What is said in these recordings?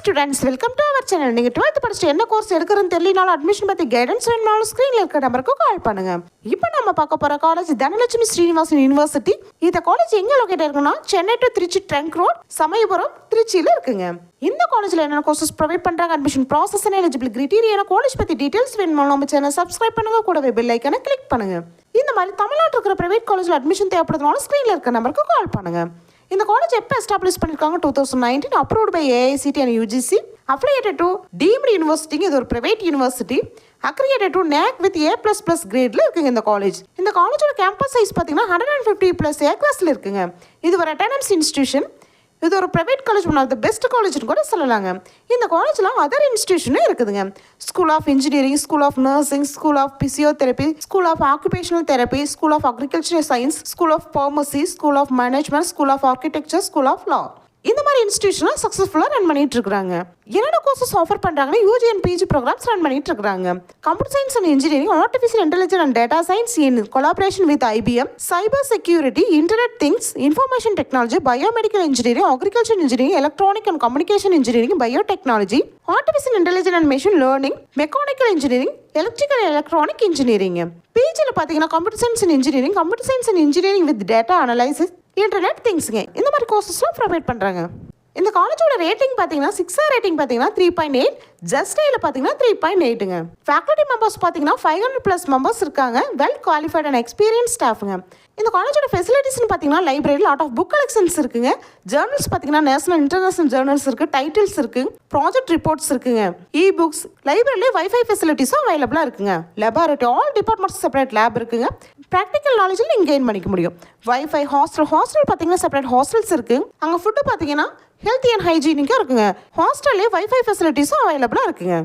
Students, welcome to our channel. நீங்கள் 12th படிச்சுட்டு என்ன கோர்ஸ் எடுக்கிறதுன்னு தெரியலனாலும் அட்மிஷன் பற்றி கைடன்ஸ் வேணும்னாலும் ஸ்க்ரீனில் இருக்கிற நம்பருக்கு கால் பண்ணுங்க. இப்போ நம்ம பார்க்க போகிற காலேஜ் தனலட்சுமி ஸ்ரீனிவாசன் யூனிவர்சிட்டி. இந்த காலேஜ் எங்கே லொக்கேட் இருக்குன்னா Chennai to Trichy trunk road, Samayapuram, திருச்சியில் இருக்குங்க. இந்த காலேஜில் என்னென்ன கோர்சஸ் ப்ரொவைட் பண்ணுறாங்க, admission process and eligible criteria, college பற்றி டீட்டெயில்ஸ் வேணும்னாலும் நம்ம சேனல் சப்ஸ்கிரைப் பண்ணுங்க, கூடவே பெல் ஐக்கனை கிளிக் பண்ணுங்க. இந்த மாதிரி தமிழ்நாட்டில் இருக்கிற பிரைவேட் காலேஜில் அட்மிஷன் தேவைப்படுறதுனால ஸ்க்ரீனில் இருக்கிற நம்பருக்கு கால் பண்ணுங்க. இந்த காலேஜ் எப்போ எஸ்டாப்ளிஷ் பண்ணியிருக்காங்க? 2019, approved by AICTE and UGC, affiliated to deemed யூனிவர்சிட்டிங்க. இது ஒரு private university, accredited to NAC with A++ கிரேட்ல இருக்குங்க இந்த காலேஜ். இந்த காலேஜோட கேம்பஸ் சைஸ் பார்த்தீங்கன்னா 150+ ஏக்கர்ஸ்ல இருக்குங்க. இது ஒரு அட்டானமஸ் இன்ஸ்டிடியூஷன். இது ஒரு private college, one of the best காலேஜ்னு கூட சொல்லலாங்க. இந்த காலேஜில் அதர் இன்ஸ்டிடியூஷனும் இருக்குதுங்க. School of engineering, school of nursing, school of physiotherapy, school of occupational therapy, school of agriculture science, school of pharmacy, school of management, school of architecture, school of law. இந்த மாதிரி இன்ஸ்டிடியூஷன்லாம் சக்ஸஸ்ஃபுல்லாக ரன் பண்ணிட்டு இருக்காங்க. என்னென்ன courses offer பண்ணுறாங்கன்னா UG and PG programmes run பண்ணிட்டு இருக்காங்க. Computer science and engineering, artificial intelligence and data science in collaboration with IBM, cyber security, internet things, information technology, biomedical engineering, agriculture engineering, electronic and communication engineering, biotechnology, artificial intelligence and machine learning, mechanical engineering, electrical electronic engineering. PGயில் பார்த்தீங்கன்னா computer science and engineering, computer science and engineering with data analysis, internet திங்ஸுங்க. இந்த மாதிரி கோர்சஸ்லாம் provide பண்ணுறாங்க. இந்த காலேஜோட rating பார்த்தீங்கன்னா 6 rating பார்த்தீங்கன்னா 3.8, ஜஸ்ட் ஏல பார்த்தீங்கன்னா 3.8ங்க. ஃபேக்கல்டி மெம்பர்ஸ் பார்த்தீங்கன்னா 500+ மெம்பர்ஸ் இருக்காங்க. வெல் குவாலிஃபைட் அண்ட் எக்ஸ்பீரியன்ஸ் ஸ்டாஃபுங்க. இந்த காலேஜோட ஃபெசிலிட்டிஸ்னு பார்த்தீங்கன்னா library, lot of book collections இருக்குங்க. ஜேர்னல்ஸ் பார்த்தீங்கன்னா நேஷனல் இன்டர்நேஷனல் ஜேர்னல்ஸ் இருக்குது, டைட்டில்ஸ் இருக்குது, ப்ராஜெக்ட் ரிப்போர்ட்ஸ் இருக்குங்க, புக்ஸ். லைப்ரரியிலே வைஃபை ஃபெசிலிட்டிஸும் அவைலபிளாக இருக்குங்க. Laboratory, all departments separate lab இருக்குங்க. ப்ராக்டிக்கல் நாலேஜில் நீங்கள் கெயின் பண்ணிக்க முடியும். வைஃபை, ஹாஸ்டல் பார்த்தீங்கன்னா செப்பரேட் ஹாஸ்டல்ஸ் இருக்குது. அங்கே ஃபுட்டு பார்த்தீங்கன்னா ஹெல்த்தி அண்ட் ஹைஜீனிக்காக இருக்குங்க. ஹாஸ்டல்லே வைஃபை ஃபெசிலிட்டிஸும் அவைலபிளாக இருக்குங்க.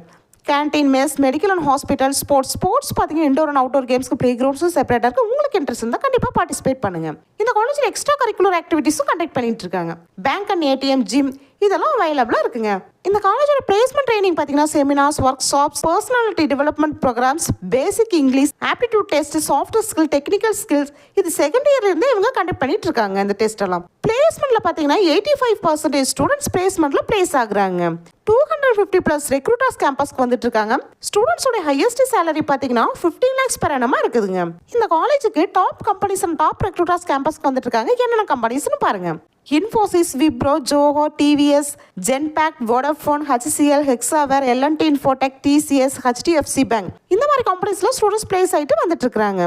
Canteen, mess, medical and hospital, sports பார்த்தீங்கன்னா இண்டோர் அண்ட் அவுட்டோர் கேம்ஸ்க்கு ப்ளே கிரவுண்ட்ஸும் செப்பரேட்டாக இருக்குது. உங்களுக்கு இன்ட்ரெஸ்ட் இருந்தால் கண்டிப்பாக பார்ட்டிசிபேட் பண்ணுங்கள். இந்த காலேஜில் எக்ஸ்ட்ரா கரிக்குலர் ஆக்டிவிட்டீஸும் கண்டக்ட் பண்ணிட்டு இருக்காங்க. பேங்க் அண்ட் ATM, ஜிம் இதெல்லாம் அவைலபிளாக இருக்குங்க. இந்த காலேஜோட பிளேஸ்மெண்ட் ட்ரைனிங் பார்த்தீங்கன்னா seminars, workshops, personality development programmes, basic English, aptitude test, software skill, technical skills, இது செகண்ட் இயர்லேருந்து இவங்க கண்டக்ட் பண்ணிட்டு இருக்காங்க. இந்த டெஸ்ட் எல்லாம் பிளேஸ்மெண்ட்ல பார்த்தீங்கன்னா 85% ஸ்டூடெண்ட்ஸ் பிளேஸ்மெண்ட்ல பிளேஸ் ஆகுறாங்க. 250+ ரெக்ரூட்டர்ஸ் கேம்பஸ்க்கு வந்துட்டு இருக்காங்க. ஸ்டூடெண்ட்ஸோட ஹையஸ்ட் சேலரி பார்த்தீங்கன்னா 15 lakhs per annum இருக்குதுங்க. இந்த காலேஜுக்கு top companies and top recruiters கேம்பஸ்க்கு வந்துட்டு இருக்காங்க. என்னென்ன கம்பெனிஸ்னு பாருங்க. Infosys, Wipro, Zoho, TVS, Genpact, Vodafone, HCL, Hexaware, L&T Infotech, TCS, HDFC bank, இந்த மாதிரி கம்பெனிஸ்ல ஸ்டூடெண்ட்ஸ் பிளேஸ் ஆகிட்டு வந்துட்டு இருக்காங்க.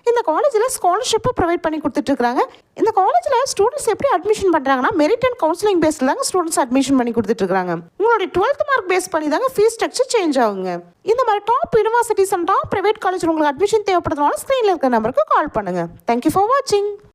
இந்த காலேஜில் ஸ்காலர்ஷிப்பும் ப்ரொவைட் பண்ணி கொடுத்துட்டு இருக்காங்க. இந்த காலேஜில் ஸ்டூடெண்ட்ஸ் எப்படி அட்மிஷன் பண்ணுறாங்கன்னா மெரிட் அண்ட் கவுன்சிலிங் பேஸில் தாங்க ஸ்டூடெண்ட்ஸ் அட்மிஷன் பண்ணி கொடுத்துட்டு இருக்காங்க. உங்களுடைய 12th மார்க் பேஸ் பண்ணி தாங்க ஃபீஸ் ஸ்ட்ரக்சர் சேஞ்ச் ஆகுங்க. இந்த மாதிரி top universities and top private college உங்களுக்கு அட்மிஷன் தேவைப்படுறதுனால ஸ்க்ரீனில் இருக்கிற நம்பருக்கு கால் பண்ணுங்க. தேங்க்யூ ஃபார் வாட்சிங்.